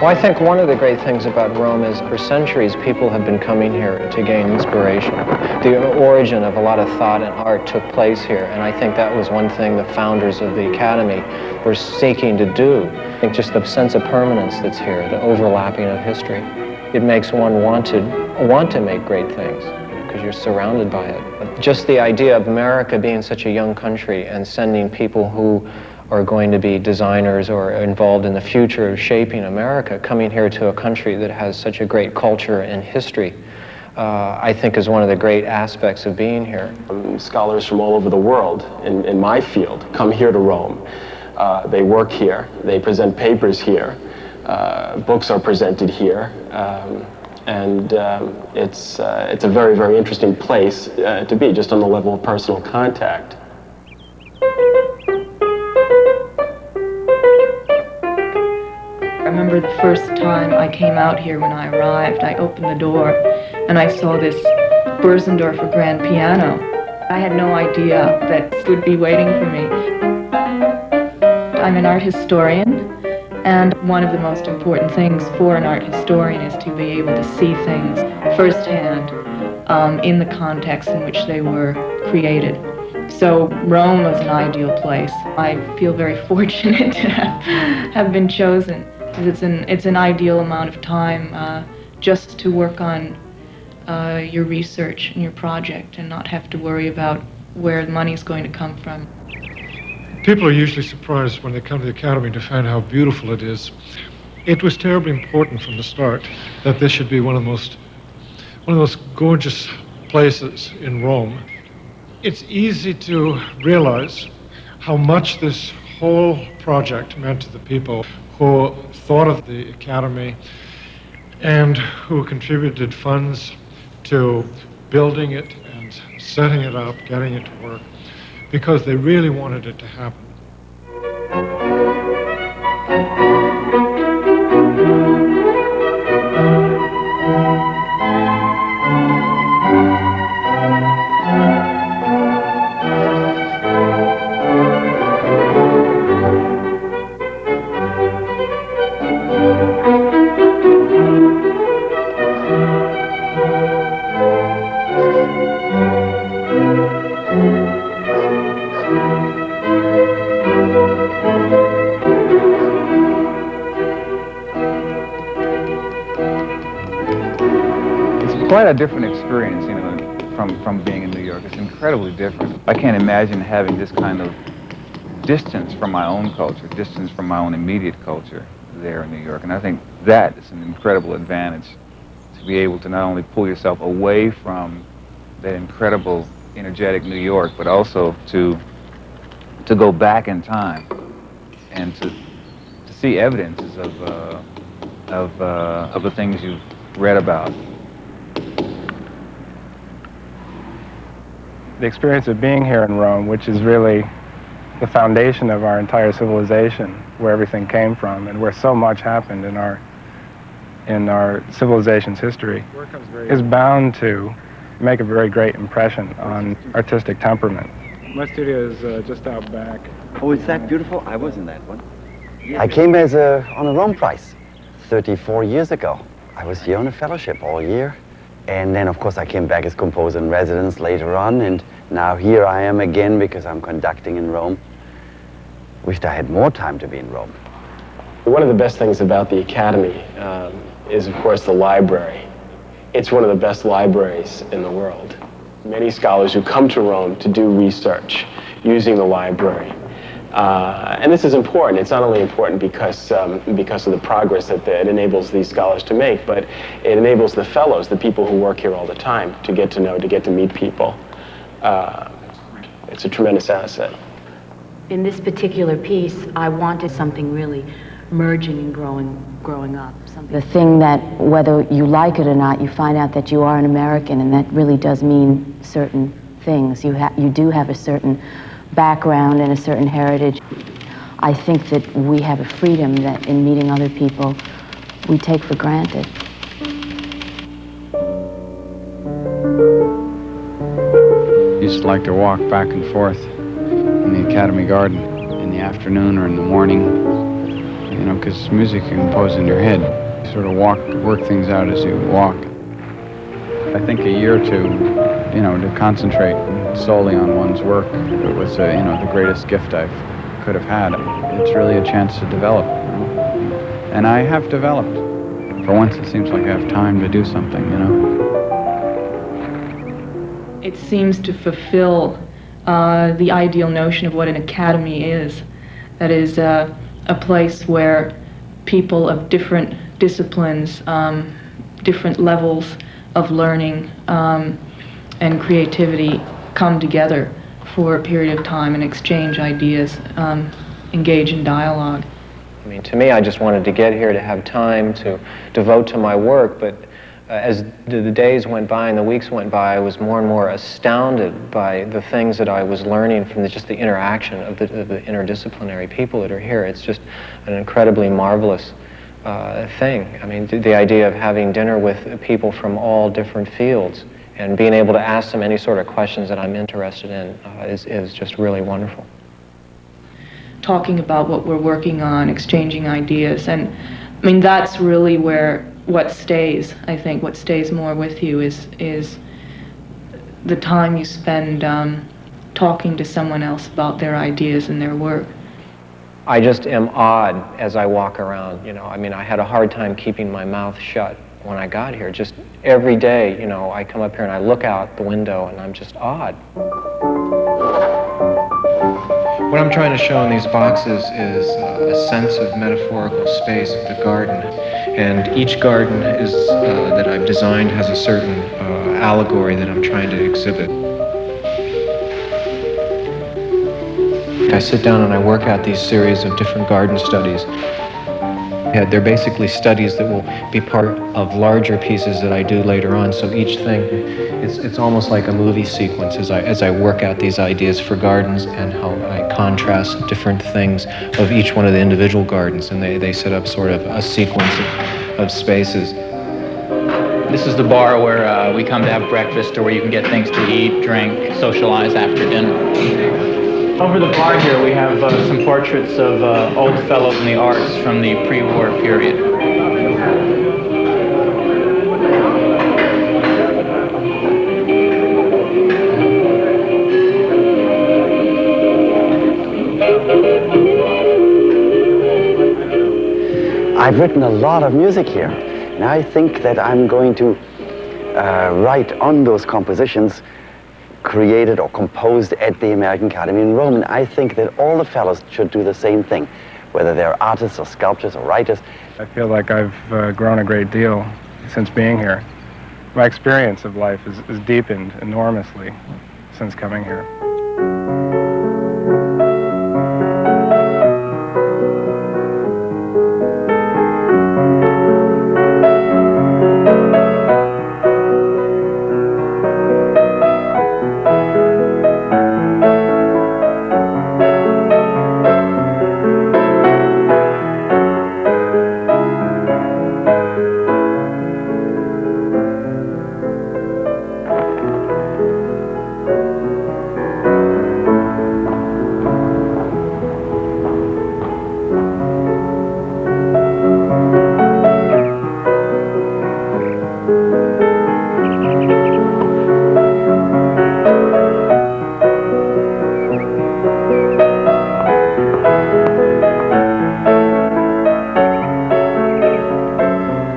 Well, I think one of the great things about Rome is for centuries people have been coming here to gain inspiration. The origin of a lot of thought and art took place here, and I think that was one thing the founders of the Academy were seeking to do. I think just the sense of permanence that's here, the overlapping of history, it makes one want to make great things because you're surrounded by it. Just the idea of America being such a young country and sending people who are going to be designers or involved in the future of shaping America, coming here to a country that has such a great culture and history, I think is one of the great aspects of being here. Scholars from all over the world in my field come here to Rome. They work here, they present papers here, books are presented here, and it's a very, very interesting place to be, just on the level of personal contact. I remember the first time I came out here when I arrived, I opened the door and I saw this Börsendorfer grand piano. I had no idea that this would be waiting for me. I'm an art historian, and one of the most important things for an art historian is to be able to see things firsthand in the context in which they were created. So Rome was an ideal place. I feel very fortunate to have been chosen. It's an ideal amount of time just to work on your research and your project and not have to worry about where the money's going to come from. People are usually surprised when they come to the Academy to find how beautiful it is. It was terribly important from the start that this should be one of the most gorgeous places in Rome. It's easy to realize how much this whole project meant to the people who thought of the Academy and who contributed funds to building it and setting it up, getting it to work, because they really wanted it to happen. Quite a different experience, you know, from being in New York. It's incredibly different. I can't imagine having this kind of distance from my own culture, distance from my own immediate culture there in New York. And I think that is an incredible advantage, to be able to not only pull yourself away from that incredible, energetic New York, but also to go back in time and to see evidences of the things you've read about. The experience of being here in Rome, which is really the foundation of our entire civilization, where everything came from and where so much happened in our civilization's history, is bound to make a very great impression on artistic temperament. My studio is just out back. Oh, it's that beautiful? I was in that one. I came on a Rome Prize 34 years ago. I was here on a fellowship all year. And then, of course, I came back as composer in residence later on, and now here I am again because I'm conducting in Rome. Wished I had more time to be in Rome. One of the best things about the Academy is, of course, the library. It's one of the best libraries in the world. Many scholars who come to Rome to do research using the library. And this is important. It's not only important because of the progress that it enables these scholars to make, but it enables the fellows, the people who work here all the time, to get to know, to get to meet people. It's a tremendous asset. In this particular piece, I wanted something really merging and growing up. The thing that, whether you like it or not, you find out that you are an American, and that really does mean certain things. You do have a certain background and a certain heritage. I think that we have a freedom that in meeting other people we take for granted. Used to like to walk back and forth in the Academy Garden in the afternoon or in the morning you know, because music you compose in your head. You sort of work things out as you walk. I think a year or two, you know, to concentrate solely on one's work, it was, you know, the greatest gift I could have had. It's really a chance to develop, you know? And I have developed. For once, it seems like I have time to do something, you know? It seems to fulfill the ideal notion of what an academy is. That is a place where people of different disciplines, different levels of learning and creativity come together for a period of time and exchange ideas, engage in dialogue. I mean, to me, I just wanted to get here to have time to devote to my work, but as the days went by and the weeks went by, I was more and more astounded by the things that I was learning from just the interaction of the interdisciplinary people that are here. It's just an incredibly marvelous thing. I mean, the idea of having dinner with people from all different fields and being able to ask them any sort of questions that I'm interested in is just really wonderful. Talking about what we're working on, exchanging ideas, and I mean, that's really where what stays, I think, what stays more with you is the time you spend talking to someone else about their ideas and their work. I just am awed as I walk around, you know. I mean, I had a hard time keeping my mouth shut when I got here. Just every day, you know, I come up here and I look out the window and I'm just awed. What I'm trying to show in these boxes is a sense of metaphorical space of the garden. And each garden is, that I've designed has a certain allegory that I'm trying to exhibit. I sit down and I work out these series of different garden studies. They're basically studies that will be part of larger pieces that I do later on. So each thing, it's almost like a movie sequence as I work out these ideas for gardens and how I contrast different things of each one of the individual gardens, and they set up sort of a sequence of spaces. This is the bar where we come to have breakfast, or where you can get things to eat, drink, socialize after dinner. Over the bar here we have some portraits of old fellows in the arts from the pre-war period. I've written a lot of music here, and I think that I'm going to write on those compositions created or composed at the American Academy in Rome. And I think that all the fellows should do the same thing, whether they're artists or sculptors or writers. I feel like I've grown a great deal since being here. My experience of life is deepened enormously since coming here.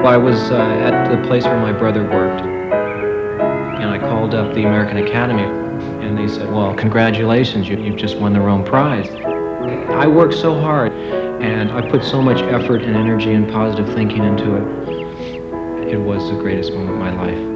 I was at the place where my brother worked, and I called up the American Academy, and they said, well, congratulations, you've just won the Rome Prize. I worked so hard, and I put so much effort and energy and positive thinking into it. It was the greatest moment of my life.